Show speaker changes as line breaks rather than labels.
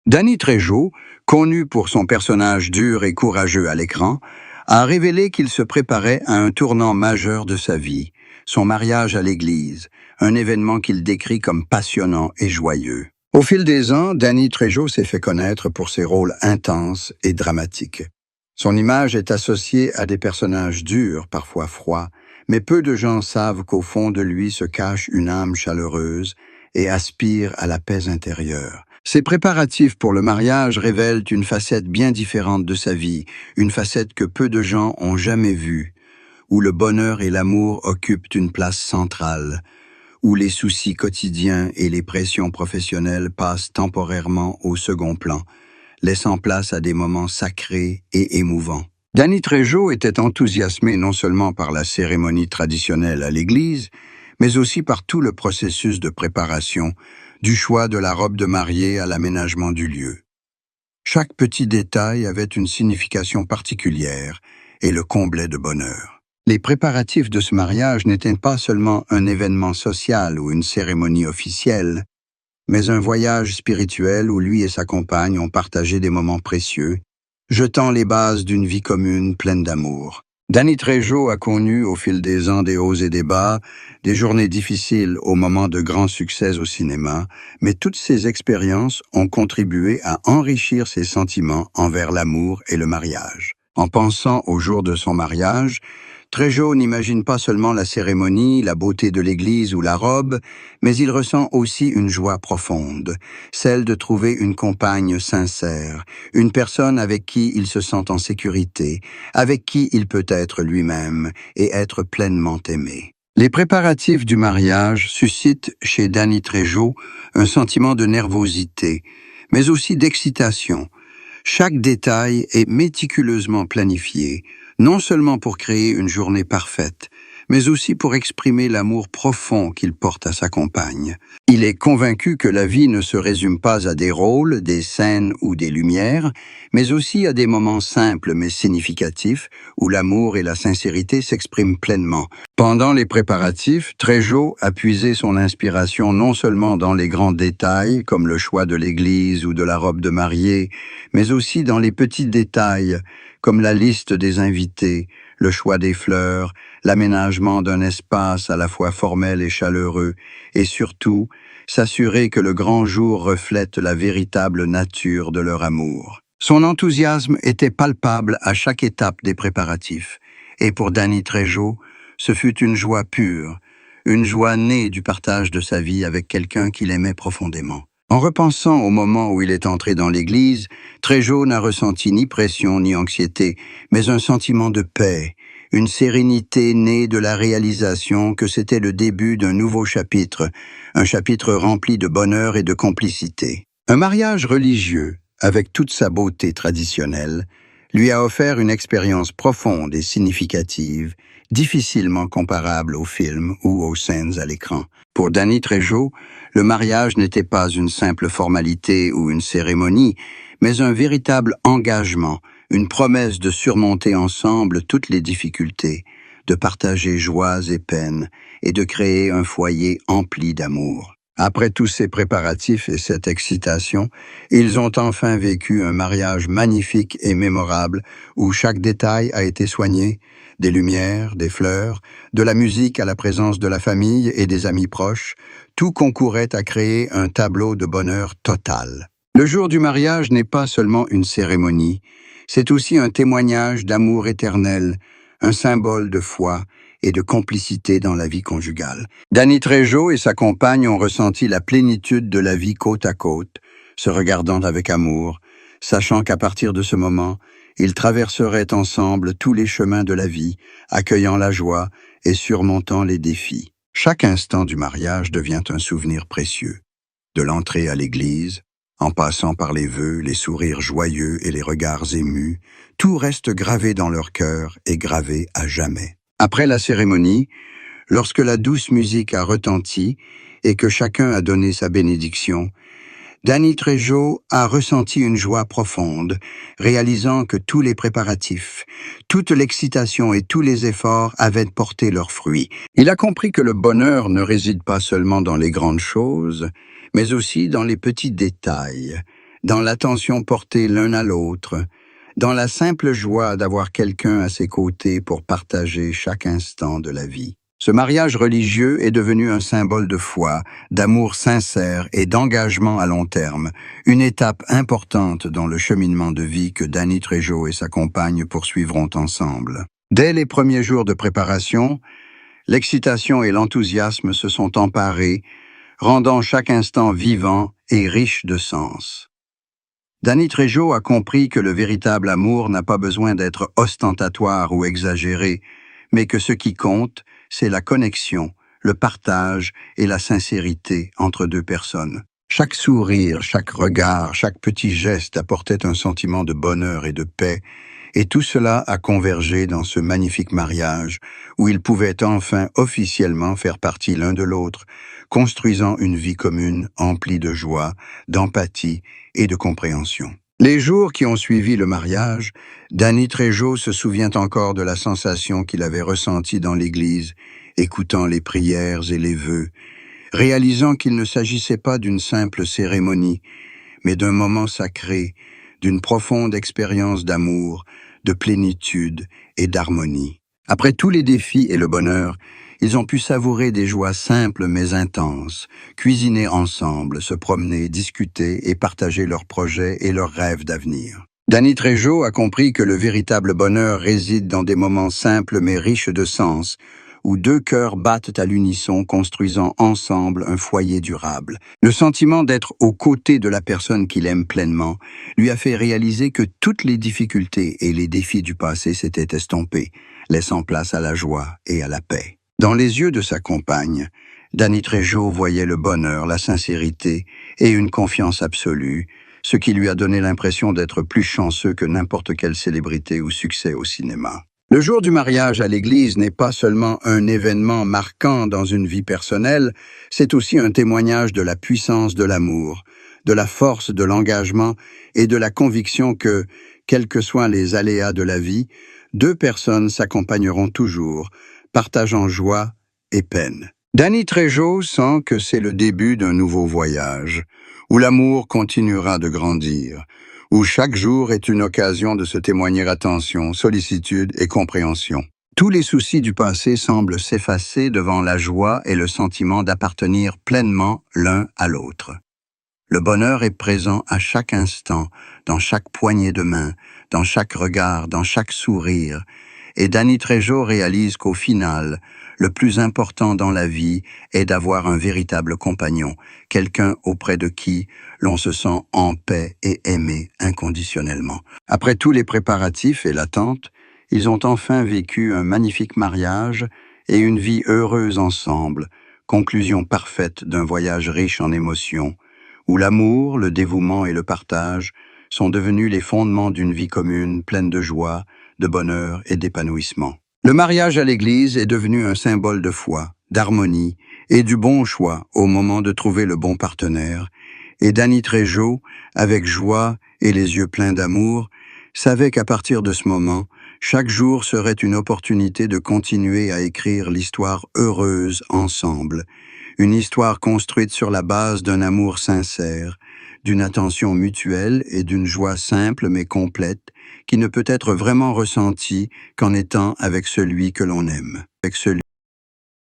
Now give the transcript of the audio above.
Danny Trejo, connu pour son personnage dur et courageux à l'écran, a révélé qu'il se préparait à un tournant majeur de sa vie, son mariage à l'église, un événement qu'il décrit comme passionnant et joyeux. Au fil des ans, Danny Trejo s'est fait connaître pour ses rôles intenses et dramatiques. Son image est associée à des personnages durs, parfois froids, mais peu de gens savent qu'au fond de lui se cache une âme chaleureuse et aspire à la paix intérieure. Ses préparatifs pour le mariage révèlent une facette bien différente de sa vie, une facette que peu de gens ont jamais vue, où le bonheur et l'amour occupent une place centrale, où les soucis quotidiens et les pressions professionnelles passent temporairement au second plan, laissant place à des moments sacrés et émouvants. Danny Trejo était enthousiasmé non seulement par la cérémonie traditionnelle à l'église, mais aussi par tout le processus de préparation, du choix de la robe de mariée à l'aménagement du lieu. Chaque petit détail avait une signification particulière et le comblait de bonheur. Les préparatifs de ce mariage n'étaient pas seulement un événement social ou une cérémonie officielle, mais un voyage spirituel où lui et sa compagne ont partagé des moments précieux, jetant les bases d'une vie commune pleine d'amour. Danny Trejo a connu, au fil des ans, des hauts et des bas, des journées difficiles au moment de grands succès au cinéma, mais toutes ces expériences ont contribué à enrichir ses sentiments envers l'amour et le mariage. En pensant au jour de son mariage, Trejo n'imagine pas seulement la cérémonie, la beauté de l'église ou la robe, mais il ressent aussi une joie profonde, celle de trouver une compagne sincère, une personne avec qui il se sent en sécurité, avec qui il peut être lui-même et être pleinement aimé. Les préparatifs du mariage suscitent chez Danny Trejo un sentiment de nervosité, mais aussi d'excitation. Chaque détail est méticuleusement planifié, non seulement pour créer une journée parfaite, mais aussi pour exprimer l'amour profond qu'il porte à sa compagne. Il est convaincu que la vie ne se résume pas à des rôles, des scènes ou des lumières, mais aussi à des moments simples mais significatifs où l'amour et la sincérité s'expriment pleinement. Pendant les préparatifs, Trejo a puisé son inspiration non seulement dans les grands détails, comme le choix de l'église ou de la robe de mariée, mais aussi dans les petits détails, comme la liste des invités, le choix des fleurs, l'aménagement d'un espace à la fois formel et chaleureux, et surtout, s'assurer que le grand jour reflète la véritable nature de leur amour. Son enthousiasme était palpable à chaque étape des préparatifs, et pour Danny Trejo, ce fut une joie pure, une joie née du partage de sa vie avec quelqu'un qu'il aimait profondément. En repensant au moment où il est entré dans l'église, Trejo n'a ressenti ni pression ni anxiété, mais un sentiment de paix, une sérénité née de la réalisation que c'était le début d'un nouveau chapitre, un chapitre rempli de bonheur et de complicité. Un mariage religieux, avec toute sa beauté traditionnelle, lui a offert une expérience profonde et significative, difficilement comparable aux films ou aux scènes à l'écran. Pour Danny Trejo, le mariage n'était pas une simple formalité ou une cérémonie, mais un véritable engagement, une promesse de surmonter ensemble toutes les difficultés, de partager joies et peines et de créer un foyer empli d'amour. Après tous ces préparatifs et cette excitation, ils ont enfin vécu un mariage magnifique et mémorable où chaque détail a été soigné, des lumières, des fleurs, de la musique à la présence de la famille et des amis proches, tout concourait à créer un tableau de bonheur total. Le jour du mariage n'est pas seulement une cérémonie, c'est aussi un témoignage d'amour éternel, un symbole de foi et de complicité dans la vie conjugale. Danny Trejo et sa compagne ont ressenti la plénitude de la vie côte à côte, se regardant avec amour, sachant qu'à partir de ce moment, ils traverseraient ensemble tous les chemins de la vie, accueillant la joie et surmontant les défis. Chaque instant du mariage devient un souvenir précieux. De l'entrée à l'église, en passant par les vœux, les sourires joyeux et les regards émus, tout reste gravé dans leur cœur et gravé à jamais. Après la cérémonie, lorsque la douce musique a retenti et que chacun a donné sa bénédiction, Danny Trejo a ressenti une joie profonde, réalisant que tous les préparatifs, toute l'excitation et tous les efforts avaient porté leurs fruits. Il a compris que le bonheur ne réside pas seulement dans les grandes choses, mais aussi dans les petits détails, dans l'attention portée l'un à l'autre, dans la simple joie d'avoir quelqu'un à ses côtés pour partager chaque instant de la vie. Ce mariage religieux est devenu un symbole de foi, d'amour sincère et d'engagement à long terme, une étape importante dans le cheminement de vie que Danny Trejo et sa compagne poursuivront ensemble. Dès les premiers jours de préparation, l'excitation et l'enthousiasme se sont emparés, rendant chaque instant vivant et riche de sens. Danny Trejo a compris que le véritable amour n'a pas besoin d'être ostentatoire ou exagéré, mais que ce qui compte, c'est la connexion, le partage et la sincérité entre deux personnes. Chaque sourire, chaque regard, chaque petit geste apportait un sentiment de bonheur et de paix, et tout cela a convergé dans ce magnifique mariage où ils pouvaient enfin officiellement faire partie l'un de l'autre, construisant une vie commune emplie de joie, d'empathie et de compréhension. Les jours qui ont suivi le mariage, Danny Trejo se souvient encore de la sensation qu'il avait ressentie dans l'église, écoutant les prières et les vœux, réalisant qu'il ne s'agissait pas d'une simple cérémonie, mais d'un moment sacré, d'une profonde expérience d'amour, de plénitude et d'harmonie. Après tous les défis et le bonheur, ils ont pu savourer des joies simples mais intenses, cuisiner ensemble, se promener, discuter et partager leurs projets et leurs rêves d'avenir. Danny Trejo a compris que le véritable bonheur réside dans des moments simples mais riches de sens, où deux cœurs battent à l'unisson, construisant ensemble un foyer durable. Le sentiment d'être aux côtés de la personne qu'il aime pleinement lui a fait réaliser que toutes les difficultés et les défis du passé s'étaient estompés, laissant place à la joie et à la paix. Dans les yeux de sa compagne, Danny Trejo voyait le bonheur, la sincérité et une confiance absolue, ce qui lui a donné l'impression d'être plus chanceux que n'importe quelle célébrité ou succès au cinéma. Le jour du mariage à l'église n'est pas seulement un événement marquant dans une vie personnelle, c'est aussi un témoignage de la puissance de l'amour, de la force de l'engagement et de la conviction que, quels que soient les aléas de la vie, deux personnes s'accompagneront toujours, partageant joie et peine. Danny Trejo sent que c'est le début d'un nouveau voyage, où l'amour continuera de grandir, où chaque jour est une occasion de se témoigner attention, sollicitude et compréhension. Tous les soucis du passé semblent s'effacer devant la joie et le sentiment d'appartenir pleinement l'un à l'autre. Le bonheur est présent à chaque instant, dans chaque poignée de main, dans chaque regard, dans chaque sourire, et Danny Trejo réalise qu'au final, le plus important dans la vie est d'avoir un véritable compagnon, quelqu'un auprès de qui l'on se sent en paix et aimé inconditionnellement. Après tous les préparatifs et l'attente, ils ont enfin vécu un magnifique mariage et une vie heureuse ensemble, conclusion parfaite d'un voyage riche en émotions, où l'amour, le dévouement et le partage sont devenus les fondements d'une vie commune pleine de joie, de bonheur et d'épanouissement. Le mariage à l'église est devenu un symbole de foi, d'harmonie et du bon choix au moment de trouver le bon partenaire, et Danny Trejo, avec joie et les yeux pleins d'amour, savait qu'à partir de ce moment, chaque jour serait une opportunité de continuer à écrire l'histoire heureuse ensemble, une histoire construite sur la base d'un amour sincère, d'une attention mutuelle et d'une joie simple mais complète qui ne peut être vraiment ressentie qu'en étant avec celui que l'on aime.